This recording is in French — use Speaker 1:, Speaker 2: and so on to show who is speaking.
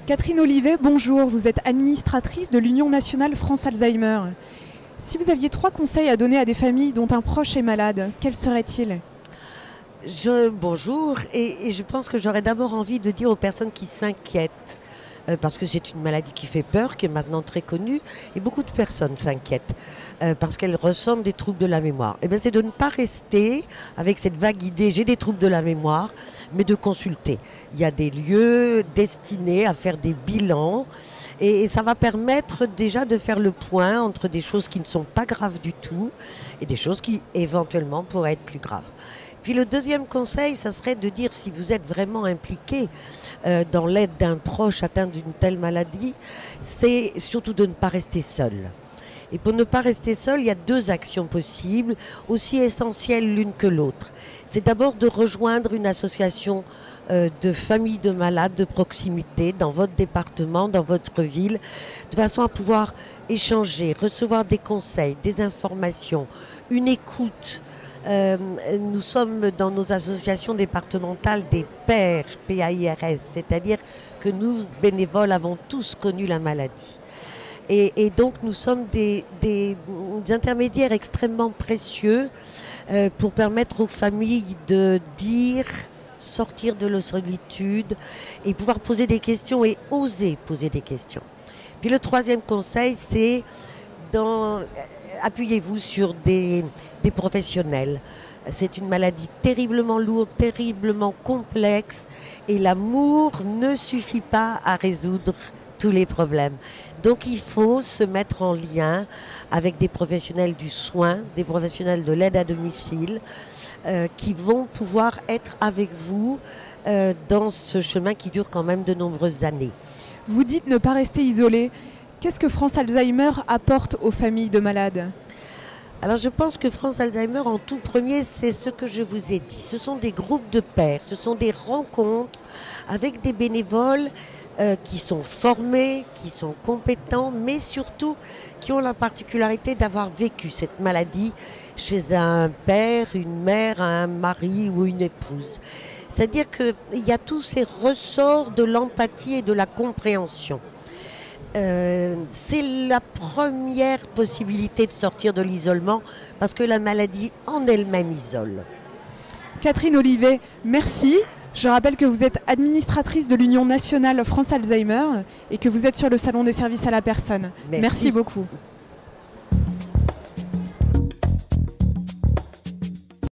Speaker 1: Catherine Olivet, bonjour. Vous êtes administratrice de l'Union nationale France Alzheimer. Si vous aviez 3 conseils à donner à des familles dont un proche est malade, quels seraient-ils ?
Speaker 2: Bonjour, et je pense que j'aurais d'abord envie de dire aux personnes qui s'inquiètent, parce que c'est une maladie qui fait peur, qui est maintenant très connue, et beaucoup de personnes s'inquiètent, parce qu'elles ressentent des troubles de la mémoire. Et bien c'est de ne pas rester avec cette vague idée, j'ai des troubles de la mémoire, mais de consulter. Il y a des lieux destinés à faire des bilans, et ça va permettre déjà de faire le point entre des choses qui ne sont pas graves du tout, et des choses qui éventuellement pourraient être plus graves. Puis le deuxième conseil, ça serait de dire si vous êtes vraiment impliqué dans l'aide d'un proche atteint d'une telle maladie, c'est surtout de ne pas rester seul. Et pour ne pas rester seul, il y a 2 actions possibles, aussi essentielles l'une que l'autre. C'est d'abord de rejoindre une association de familles de malades de proximité dans votre département, dans votre ville, de façon à pouvoir échanger, recevoir des conseils, des informations, une écoute. Nous sommes dans nos associations départementales des pairs, PAIRS, c'est-à-dire que nous, bénévoles, avons tous connu la maladie. Et donc nous sommes des intermédiaires extrêmement précieux pour permettre aux familles de dire, sortir de leur solitude et pouvoir poser des questions et oser poser des questions. Puis le troisième conseil, c'est appuyez-vous sur des professionnels. C'est une maladie terriblement lourde, terriblement complexe et l'amour ne suffit pas à résoudre tous les problèmes. Donc il faut se mettre en lien avec des professionnels du soin, des professionnels de l'aide à domicile qui vont pouvoir être avec vous dans ce chemin qui dure quand même de nombreuses années.
Speaker 1: Vous dites ne pas rester isolé. Qu'est-ce que France Alzheimer apporte aux familles de malades ?
Speaker 2: Alors je pense que France Alzheimer, en tout premier, c'est ce que je vous ai dit. Ce sont des groupes de pairs, ce sont des rencontres avec des bénévoles qui sont formés, qui sont compétents, mais surtout qui ont la particularité d'avoir vécu cette maladie chez un père, une mère, un mari ou une épouse. C'est-à-dire qu'il y a tous ces ressorts de l'empathie et de la compréhension. C'est la première possibilité de sortir de l'isolement parce que la maladie en elle-même isole.
Speaker 1: Catherine Olivet, merci. Je rappelle que vous êtes administratrice de l'Union nationale France Alzheimer et que vous êtes sur le salon des services à la personne. Merci beaucoup.